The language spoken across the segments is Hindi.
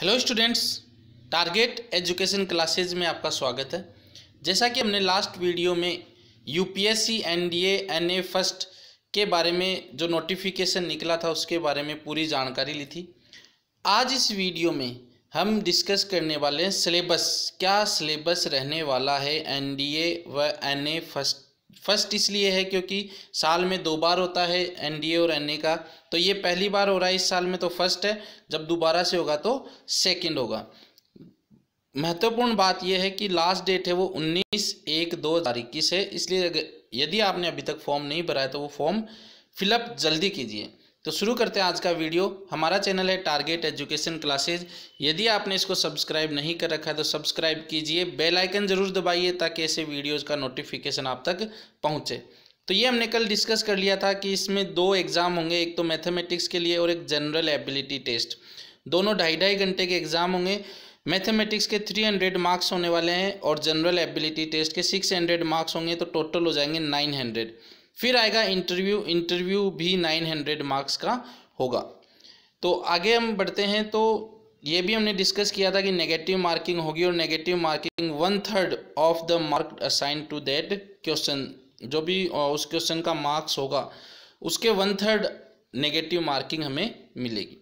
Hello students, target education classes में आपका स्वागत है। जैसा कि हमने लास्ट वीडियो में यूपीएससी एनडीए एनए फर्स्ट के बारे में जो नोटिफिकेशन निकला था उसके बारे में पूरी जानकारी ली थी। आज इस वीडियो में हम डिस्कस करने वाले हैं सिलेबस, क्या सिलेबस रहने वाला है एनडीए व एनए फर्स्ट इसलिए है क्योंकि साल में 2 बार होता है एनडीए और एनए का, तो ये पहली बार हो रहा है इस साल में, तो फर्स्ट है। जब दोबारा से होगा तो सेकंड होगा। महत्वपूर्ण बात यह है कि लास्ट डेट है वो 19/1/2021 है, इसलिए यदि आपने अभी तक फॉर्म नहीं भरा है तो वो फॉर्म फिलअप जल्दी कीजिए। तो शुरू करते हैं आज का वीडियो। हमारा चैनल है टारगेट एजुकेशन क्लासेज। यदि आपने इसको सब्सक्राइब नहीं कर रखा है तो सब्सक्राइब कीजिए, बेल आइकन जरूर दबाइए ताकि ऐसे वीडियोज़ का नोटिफिकेशन आप तक पहुंचे। तो ये हमने कल डिस्कस कर लिया था कि इसमें 2 एग्ज़ाम होंगे, एक तो मैथमेटिक्स के लिए और एक जनरल एबिलिटी टेस्ट। दोनों 2.5 घंटे के एग्ज़ाम होंगे। मैथमेटिक्स के 300 मार्क्स होने वाले हैं और जनरल एबिलिटी टेस्ट के 600 मार्क्स होंगे, तो टोटल हो जाएंगे 900। फिर आएगा इंटरव्यू भी 900 मार्क्स का होगा। तो आगे हम बढ़ते हैं। तो ये भी हमने डिस्कस किया था कि नेगेटिव मार्किंग होगी और negative marking 1/3 of the mark assign to that question, जो भी उस क्वेश्चन का मार्क्स होगा उसके 1/3 नेगेटिव मार्किंग हमें मिलेगी।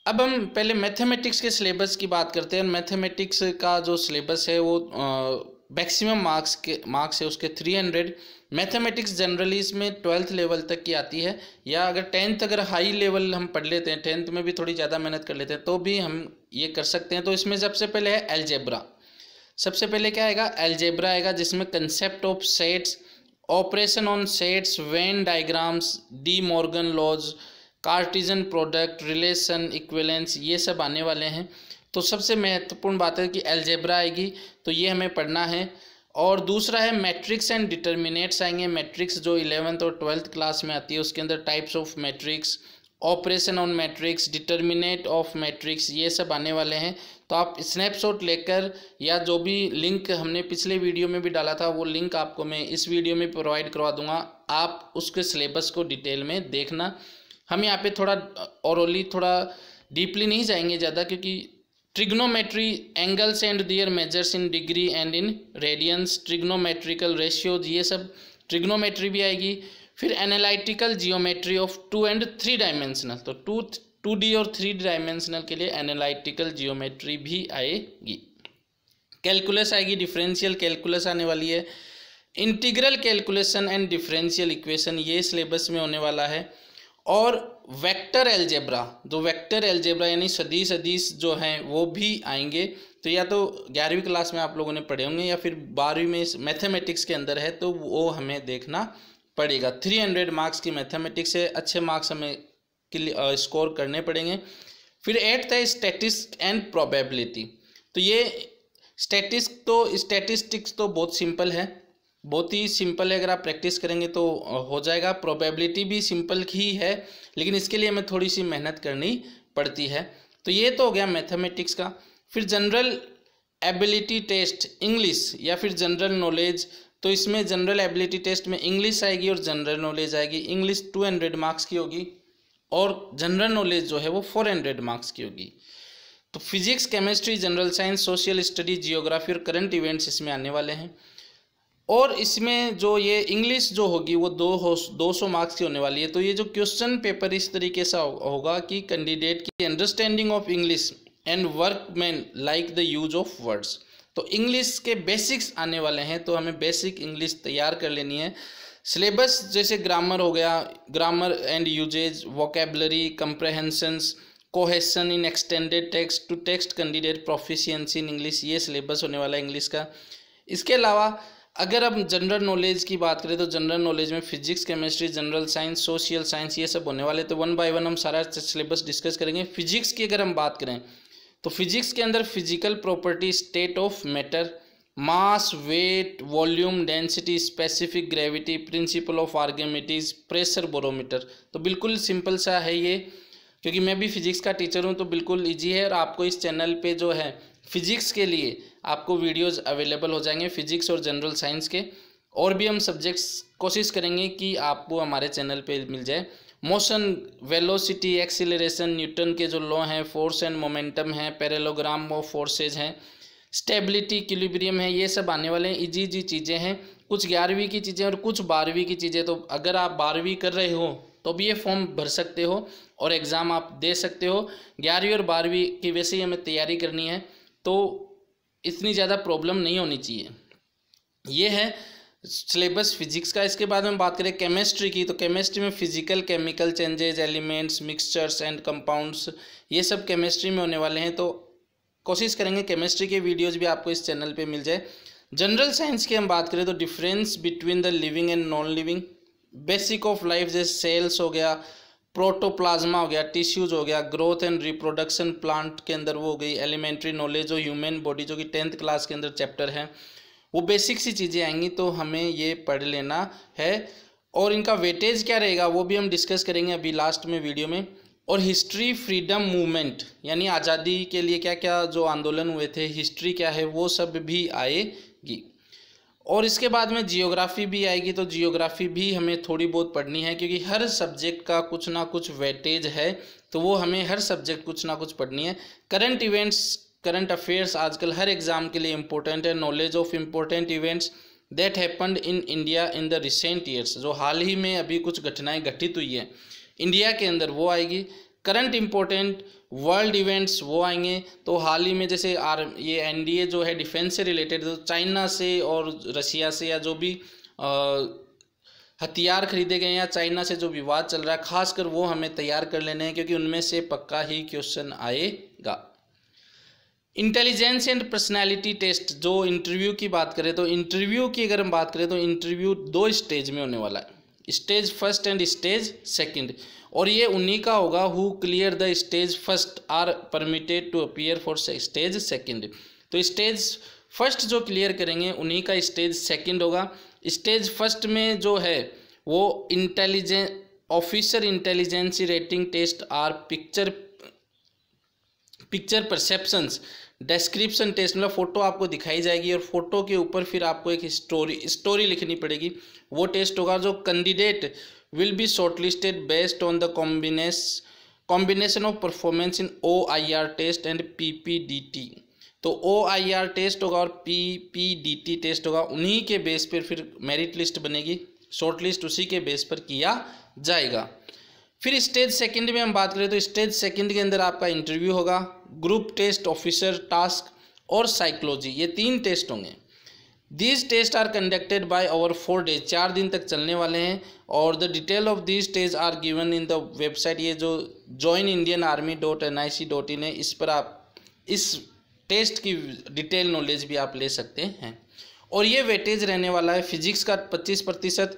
अब हम पहले मैथमेटिक्स के सिलेबस की बात करते हैं। मैथमेटिक्स का जो सिलेबस है वो मैक्सिमम मार्क्स है उसके 300। मैथमेटिक्स जनरली इसमें 12th लेवल तक की आती है, या अगर 10th अगर हाई लेवल हम पढ़ लेते हैं, 10th में भी थोड़ी ज़्यादा मेहनत कर लेते हैं तो भी हम ये कर सकते हैं। तो इसमें सबसे पहले है अलजेब्रा। सबसे पहले क्या आएगा? अलजेब्रा आएगा, जिसमें concept of sets, operation on sets, Venn diagrams, De Morgan laws, Cartesian product, relation, equivalence, ये सब आने वाले हैं। तो सबसे महत्वपूर्ण बात है कि अलजेब्रा आएगी, तो ये हमें पढ़ना है। और दूसरा है मैट्रिक्स एंड डिटर्मिनेट्स आएंगे। मैट्रिक्स जो 11th और 12th क्लास में आती है उसके अंदर types of matrix, operation on matrix, determinate of matrix, ये सब आने वाले हैं। तो आप स्नैपशॉट लेकर, या जो भी लिंक हमने पिछले वीडियो में भी डाला था वो लिंक आपको मैं इस वीडियो में प्रोवाइड करवा दूंगा, आप उसके सिलेबस को डिटेल में देखना। हम यहाँ पे थोड़ा ओरली, थोड़ा डीपली नहीं जाएंगे ज़्यादा, क्योंकि trigonometry, angles and their measures in degree and in radians, trigonometrical ratios, ये सब ट्रिग्नोमेट्री भी आएगी। फिर analytical geometry of 2 and 3 dimensional, तो 2D और 3 डायमेंशनल के लिए एनालिटिकल जियोमेट्री भी आएगी। कैलकुलस आएगी, डिफरेंशियल कैलकुलस आने वाली है, integral calculation and differential equation, ये सिलेबस में होने वाला है। और वेक्टर अलजेब्रा, जो वेक्टर अलजेब्रा यानी सदिश जो हैं वो भी आएंगे। तो या तो 11वीं क्लास में आप लोगों ने पढ़े होंगे या फिर 12वीं में मैथमेटिक्स के अंदर है, तो वो हमें देखना पड़ेगा। 300 मार्क्स की मैथमेटिक्स है, अच्छे मार्क्स हमें स्कोर करने पड़ेंगे। फिर 8th है स्टैटिस्टिक्स एंड प्रोबेबिलिटी। तो ये स्टैटिस्टिक्स तो बहुत सिंपल है, बहुत ही सिंपल है, अगर आप प्रैक्टिस करेंगे तो हो जाएगा। प्रोबेबिलिटी भी सिंपल ही है, लेकिन इसके लिए हमें थोड़ी सी मेहनत करनी पड़ती है। तो ये तो हो गया मैथमेटिक्स का। फिर जनरल एबिलिटी टेस्ट इंग्लिश या फिर जनरल नॉलेज, तो इसमें जनरल एबिलिटी टेस्ट में इंग्लिश आएगी और जनरल नॉलेज आएगी। इंग्लिश 200 मार्क्स की होगी और जनरल नॉलेज जो है वो 400 मार्क्स की होगी। तो physics, chemistry, general science, social study, geography और करंट इवेंट्स इसमें आने वाले हैं। और इसमें जो ये इंग्लिश जो होगी वो 200 मार्क्स की होने वाली है। तो ये जो क्वेश्चन पेपर इस तरीके से होगा कि कैंडिडेट की understanding of English and workman like the use of words. तो इंग्लिश के बेसिक्स आने वाले हैं, तो हमें बेसिक इंग्लिश तैयार कर लेनी है। सिलेबस जैसे ग्रामर हो गया, grammar and usage, vocabulary, comprehensions, cohesion in extended text to text candidate proficiency in English, ये सिलेबस होने वाला है इंग्लिश का। इसके अलावा अगर हम जनरल नॉलेज की बात करें तो जनरल नॉलेज में physics, chemistry, general science, social science, ये सब होने वाले। तो 1 by 1 हम सारा सिलेबस डिस्कस करेंगे। फिजिक्स की अगर हम बात करें तो फिजिक्स के अंदर physical property, state of matter, mass, weight, volume, density, specific gravity, principle of Archimedes, pressure barometer, तो बिल्कुल सिंपल सा है ये, क्योंकि मैं भी फिजिक्स का टीचर हूँ तो बिल्कुल ईजी है। और आपको इस चैनल पे जो है फिजिक्स के लिए आपको वीडियोस अवेलेबल हो जाएंगे, फिजिक्स और जनरल साइंस के। और भी हम सब्जेक्ट्स कोशिश करेंगे कि आपको हमारे चैनल पे मिल जाए। मोशन, वेलोसिटी, एक्सीलरेशन, न्यूटन के जो लॉ हैं, फोर्स एंड मोमेंटम है, पैरेललोग्राम ऑफ फोर्सेज हैं, स्टेबिलिटी, इक्विलिब्रियम है, ये सब आने वाले हैं। इजी चीज़ें हैं, कुछ 11वीं की चीज़ें और कुछ 12वीं की चीज़ें। तो अगर आप 12वीं कर रहे हो तो भी ये फॉर्म भर सकते हो और एग्ज़ाम आप दे सकते हो। 11वीं और 12वीं की वैसे ही हमें तैयारी करनी है, तो इतनी ज़्यादा प्रॉब्लम नहीं होनी चाहिए। ये है सिलेबस फिजिक्स का। इसके बाद में बात करें केमिस्ट्री की, तो केमिस्ट्री में physical, chemical changes, elements, mixtures and compounds, ये सब केमिस्ट्री में होने वाले हैं। तो कोशिश करेंगे केमिस्ट्री के वीडियोज़ भी आपको इस चैनल पे मिल जाए। जनरल साइंस की हम बात करें तो difference between the living and non living, basic of life जैसे सेल्स हो गया, प्रोटोप्लाज्मा हो गया, टिश्यूज हो गया, ग्रोथ एंड रिप्रोडक्शन प्लांट के अंदर वो हो गई, एलिमेंट्री नॉलेज और ह्यूमन बॉडी जो कि 10th क्लास के अंदर चैप्टर है, वो बेसिक सी चीज़ें आएंगी, तो हमें ये पढ़ लेना है। और इनका वेटेज क्या रहेगा वो भी हम डिस्कस करेंगे अभी लास्ट में वीडियो में। और हिस्ट्री, फ्रीडम मूवमेंट यानी आज़ादी के लिए क्या क्या जो आंदोलन हुए थे, हिस्ट्री क्या है, वो सब भी आएगी। और इसके बाद में जियोग्राफी भी आएगी, तो जियोग्राफी भी हमें थोड़ी बहुत पढ़नी है, क्योंकि हर सब्जेक्ट का कुछ ना कुछ वेटेज है, तो वो हमें हर सब्जेक्ट कुछ ना कुछ पढ़नी है। करंट इवेंट्स, करंट अफेयर्स आजकल हर एग्ज़ाम के लिए इंपॉर्टेंट है। Knowledge of important events that happened in India in the recent years, जो हाल ही में अभी कुछ घटनाएं घटित हुई है इंडिया के अंदर, वो आएगी। करंट इम्पोर्टेंट वर्ल्ड इवेंट्स वो आएंगे, तो हाल ही में जैसे ये एनडीए जो है डिफेंस से रिलेटेड, तो चाइना से और रशिया से या जो भी हथियार खरीदे गए हैं या चाइना से जो विवाद चल रहा है, खासकर वो हमें तैयार कर लेने हैं, क्योंकि उनमें से पक्का ही क्वेश्चन आएगा। इंटेलिजेंस एंड पर्सनैलिटी टेस्ट, जो इंटरव्यू की बात करें तो इंटरव्यू की अगर हम बात करें तो इंटरव्यू 2 स्टेज में होने वाला है, stage first and stage second. और ये उन्हीं का होगा who clear the stage first are permitted to appear for stage second. तो स्टेज फर्स्ट जो क्लियर करेंगे उन्हीं का स्टेज सेकंड होगा। स्टेज फर्स्ट में जो है वो officer intelligence rating test are picture perceptions, description test, मतलब फ़ोटो आपको दिखाई जाएगी और फोटो के ऊपर फिर आपको एक स्टोरी लिखनी पड़ेगी, वो टेस्ट होगा। जो candidate will be shortlisted based on the combination of performance in OIR test and PPDT। तो OIR टेस्ट होगा और PPDT टेस्ट होगा, उन्हीं के बेस पर फिर मेरिट लिस्ट बनेगी, शॉर्ट लिस्ट उसी के बेस पर किया जाएगा। फिर स्टेज सेकंड में हम बात करें तो स्टेज सेकंड के अंदर आपका इंटरव्यू होगा, ग्रुप टेस्ट, ऑफिसर टास्क और साइकोलॉजी, ये 3 टेस्ट होंगे। These test are conducted by over 4 days, 4 दिन तक चलने वाले हैं। और the detail of these test are given in the website, ये जो joinindianarmy.nic.in है, इस पर आप इस टेस्ट की डिटेल नॉलेज भी आप ले सकते हैं। और ये वेटेज रहने वाला है, फिजिक्स का 25%,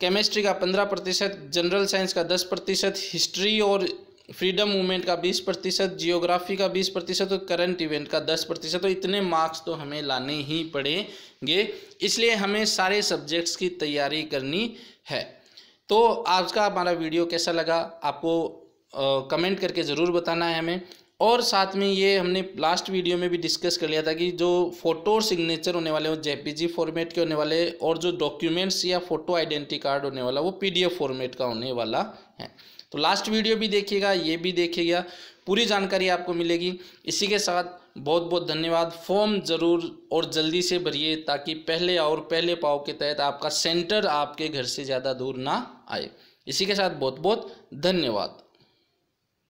केमिस्ट्री का 15%, जनरल साइंस का 10%, हिस्ट्री और फ्रीडम मूवमेंट का 20%, जियोग्राफी का 20% और करंट इवेंट का 10%। तो इतने मार्क्स तो हमें लाने ही पड़ेंगे, इसलिए हमें सारे सब्जेक्ट्स की तैयारी करनी है। तो आज का हमारा वीडियो कैसा लगा आपको कमेंट करके ज़रूर बताना है हमें। और साथ में ये हमने लास्ट वीडियो में भी डिस्कस कर लिया था कि जो फ़ोटो और सिग्नेचर होने वाले वो JPG फॉर्मेट के होने वाले, और जो डॉक्यूमेंट्स या फ़ोटो आइडेंटिटी कार्ड होने वाला वो PDF फॉर्मेट का होने वाला है। तो लास्ट वीडियो भी देखिएगा, ये भी देखिएगा, पूरी जानकारी आपको मिलेगी। इसी के साथ बहुत बहुत धन्यवाद। फॉर्म ज़रूर और जल्दी से भरिए, ताकि पहले और पहले पाव के तहत आपका सेंटर आपके घर से ज़्यादा दूर ना आए। इसी के साथ बहुत बहुत धन्यवाद।